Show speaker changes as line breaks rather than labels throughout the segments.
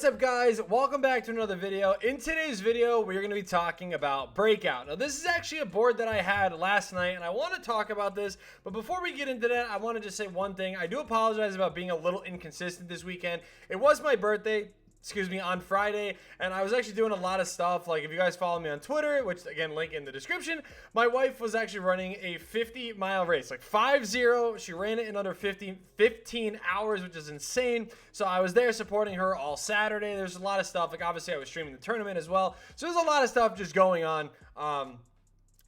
What's up, guys? Welcome back to another video. In today's video, we're going to be talking about Breakout. Now, this is actually a board that I had last night, and I want to talk about this. But before we get into that, I want to just say one thing. I do apologize about being a little inconsistent this weekend. It was my birthday, on Friday, and I was actually doing a lot of stuff. Like, if you guys follow me on Twitter, which again, link in the description, my wife was actually running a 50-mile race, like 5-0. She ran it in under 15 hours, which is insane. So I was there supporting her all Saturday. There's a lot of stuff. Like, obviously I was streaming the tournament as well. So there's a lot of stuff just going on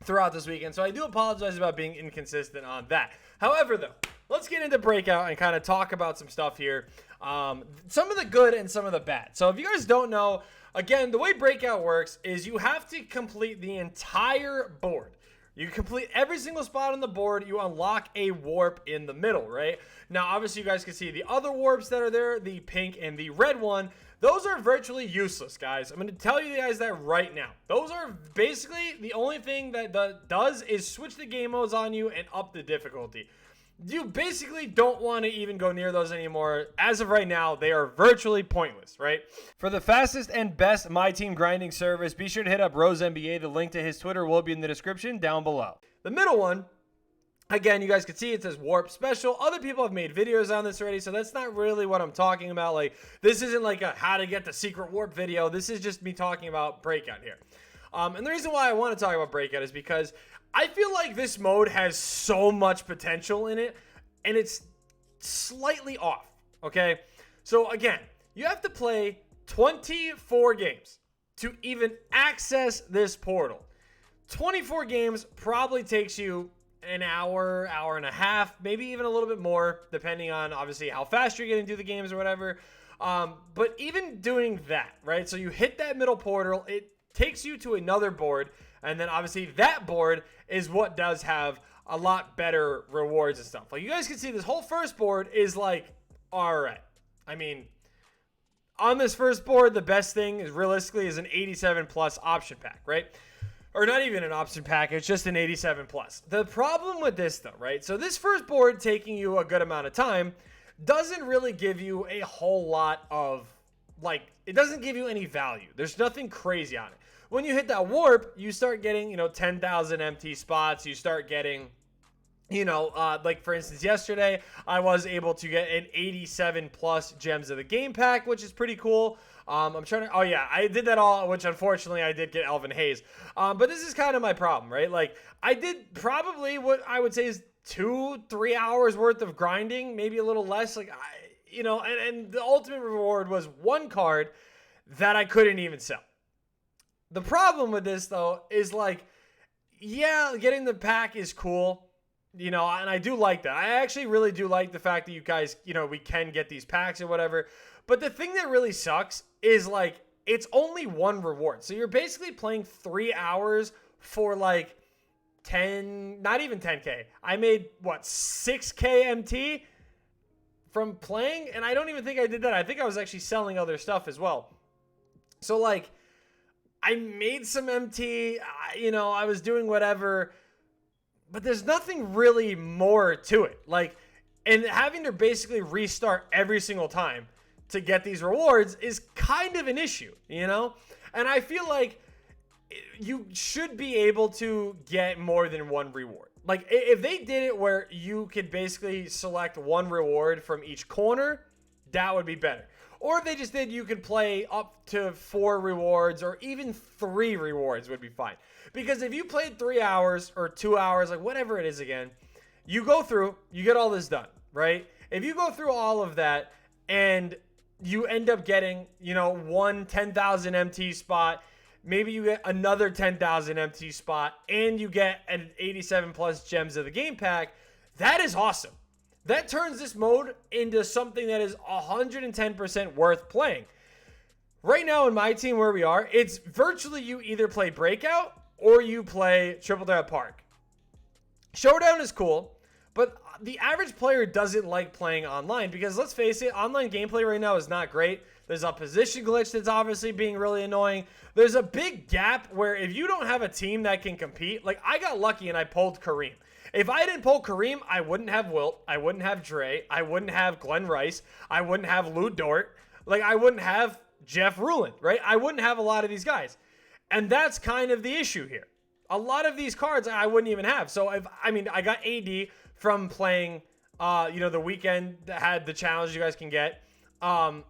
throughout this weekend. So I do apologize about being inconsistent on that. However, though, let's get into Breakout and kind of talk about some stuff here. Some of the good and some of the bad. So if you guys don't know, again, the way Breakout works is you have to complete the entire board. You complete every single spot on the board, you unlock a warp in the middle, right? Now, obviously, you guys can see the other warps that are there, the pink and the red one. Those are virtually useless, guys. I'm going to tell you guys that right now. Those are basically the only thing that does is switch the game modes on you and up the difficulty. You basically don't want to even go near those anymore. As of right now, they are virtually pointless, right? For the fastest and best Myteam grinding service, be sure to hit up Rose NBA. The link to his Twitter will be in the description down below. The middle one, again, you guys can see it says Warp Special. Other people have made videos on this already, so that's not really what I'm talking about. Like, this isn't like a how to get the secret warp video. This is just me talking about Breakout here. And the reason why I want to talk about Breakout is because I feel like this mode has so much potential in it, and it's slightly off, okay? So again, you have to play 24 games to even access this portal. 24 games probably takes you an hour, hour and a half, maybe even a little bit more, depending on obviously how fast you're getting through the games or whatever. But even doing that, right? So you hit that middle portal, it takes you to another board, and then obviously that board is what does have a lot better rewards and stuff. Like, you guys can see this whole first board is like, all right. I mean, on this first board, the best thing is realistically is an 87 plus option pack, right? Or not even an option pack, it's just an 87 plus. The problem with this though, right? So this first board taking you a good amount of time doesn't really give you a whole lot of, like, it doesn't give you any value. There's nothing crazy on it. When you hit that warp, you start getting, 10,000 empty spots. You start getting, like for instance, yesterday, I was able to get an 87 plus gems of the game pack, which is pretty cool. I'm trying to, oh yeah, I did that all, which unfortunately I did get Elvin Hayes. But this is kind of my problem, right? Like, I did probably what I would say is 2-3 hours worth of grinding, maybe a little less. Like, and the ultimate reward was one card that I couldn't even sell. The problem with this, though, is like, yeah, getting the pack is cool, and I do like that. I actually really do like the fact that you guys, we can get these packs or whatever. But the thing that really sucks is, like, it's only one reward. So you're basically playing 3 hours for, like, 10, not even 10K. I made, 6K MT from playing? And I don't even think I did that. I think I was actually selling other stuff as well. So, like, I made some MT, I was doing whatever, but there's nothing really more to it. Like, and having to basically restart every single time to get these rewards is kind of an issue, And I feel like you should be able to get more than one reward. Like, if they did it where you could basically select one reward from each corner, that would be better. Or if they just did, you could play up to 4 rewards or even 3 rewards would be fine. Because if you played 3 hours or 2 hours, like whatever it is again, you go through, you get all this done, right? If you go through all of that and you end up getting, one 10,000 MT spot, maybe you get another 10,000 MT spot, and you get an 87 plus gems of the game pack, that is awesome. That turns this mode into something that is 110% worth playing. Right now in my team where we are, it's virtually you either play Breakout or you play Triple Threat Park. Showdown is cool, but the average player doesn't like playing online because, let's face it, online gameplay right now is not great. There's a position glitch that's obviously being really annoying. There's a big gap where if you don't have a team that can compete, like I got lucky and I pulled Kareem. If I didn't pull Kareem, I wouldn't have Wilt. I wouldn't have Dre. I wouldn't have Glenn Rice. I wouldn't have Lou Dort. Like, I wouldn't have Jeff Ruland, right? I wouldn't have a lot of these guys. And that's kind of the issue here. A lot of these cards I wouldn't even have. So I got AD from playing, the weekend that had the challenge you guys can get. And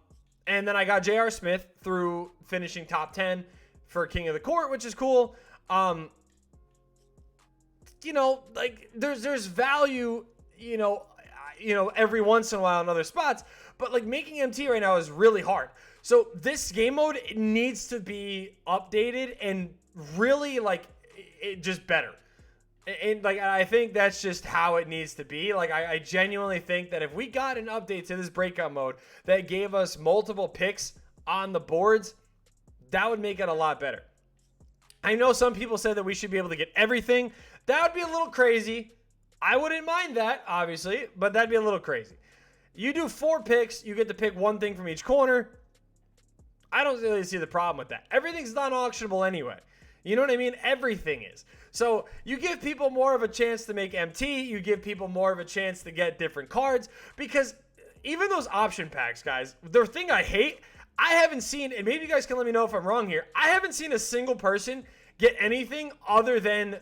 then I got J.R. Smith through finishing top 10 for King of the Court, which is cool. There's value, every once in a while in other spots, but like making MT right now is really hard. So this game mode, it needs to be updated and really just better. And I think that's just how it needs to be. I genuinely think that if we got an update to this breakout mode that gave us multiple picks on the boards, that would make it a lot better. I know some people said that we should be able to get everything. That would be a little crazy. I wouldn't mind that, obviously, but that'd be a little crazy. You do 4 picks, you get to pick one thing from each corner. I don't really see the problem with that. Everything's non-auctionable anyway. You know what I mean? Everything is. So you give people more of a chance to make MT. You give people more of a chance to get different cards. Because even those option packs, guys, the thing I hate, I haven't seen, and maybe you guys can let me know if I'm wrong here, I haven't seen a single person get anything other than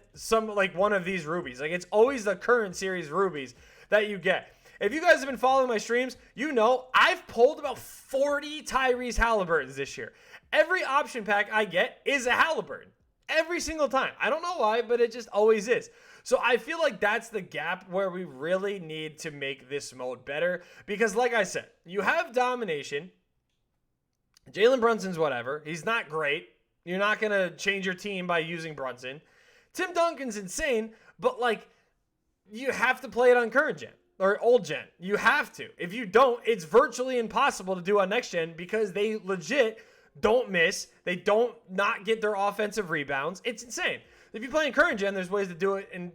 one of these rubies. It's always the current series rubies that you get. If you guys have been following my streams, you know I've pulled about 40 Tyrese Halliburtons this year. Every option pack I get is a Halliburton. Every single time. I don't know why, but it just always is. So I feel like that's the gap where we really need to make this mode better. Because like I said, you have domination. Jalen Brunson's whatever. He's not great. You're not going to change your team by using Brunson. Tim Duncan's insane, but you have to play it on current gen or old gen. You have to. If you don't, it's virtually impossible to do on next gen because they legit don't miss. They don't not get their offensive rebounds. It's insane. If you play in current gen, there's ways to do it and,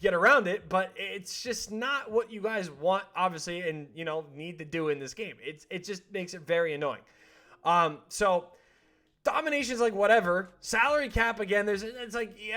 get around it, but it's just not what you guys want, obviously, and, need to do in this game. It just makes it very annoying. So domination's whatever. Salary cap, again,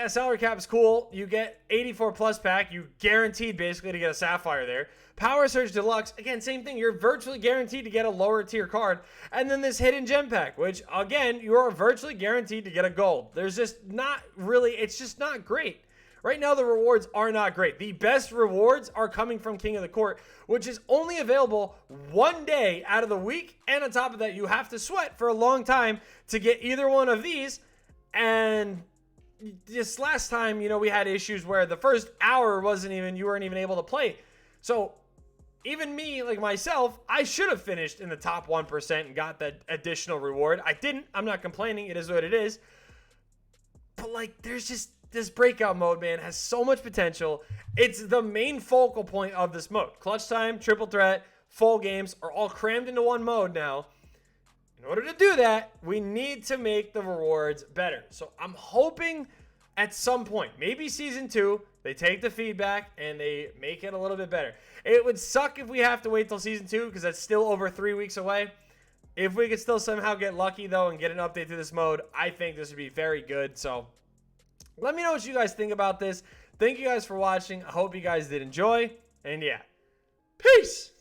salary cap is cool. You get 84 plus pack. You guaranteed basically to get a Sapphire there. Power Surge Deluxe, again, same thing. You're virtually guaranteed to get a lower tier card. And then this hidden gem pack, which again, you are virtually guaranteed to get a gold. There's just not really, it's just not great. Right now, the rewards are not great. The best rewards are coming from King of the Court, which is only available one day out of the week. And on top of that, you have to sweat for a long time to get either one of these. And this last time, we had issues where the first hour you weren't even able to play. So even me, myself, I should have finished in the top 1% and got that additional reward. I didn't. I'm not complaining. It is what it is. But there's just, this breakout mode, man, has so much potential. It's the main focal point of this mode. Clutch time, triple threat, full games are all crammed into one mode now. In order to do that, we need to make the rewards better. So I'm hoping at some point, maybe season 2, they take the feedback and they make it a little bit better. It would suck if we have to wait till season 2 because that's still over 3 weeks away. If we could still somehow get lucky, though, and get an update to this mode, I think this would be very good. So let me know what you guys think about this. Thank you guys for watching. I hope you guys did enjoy. And yeah, peace.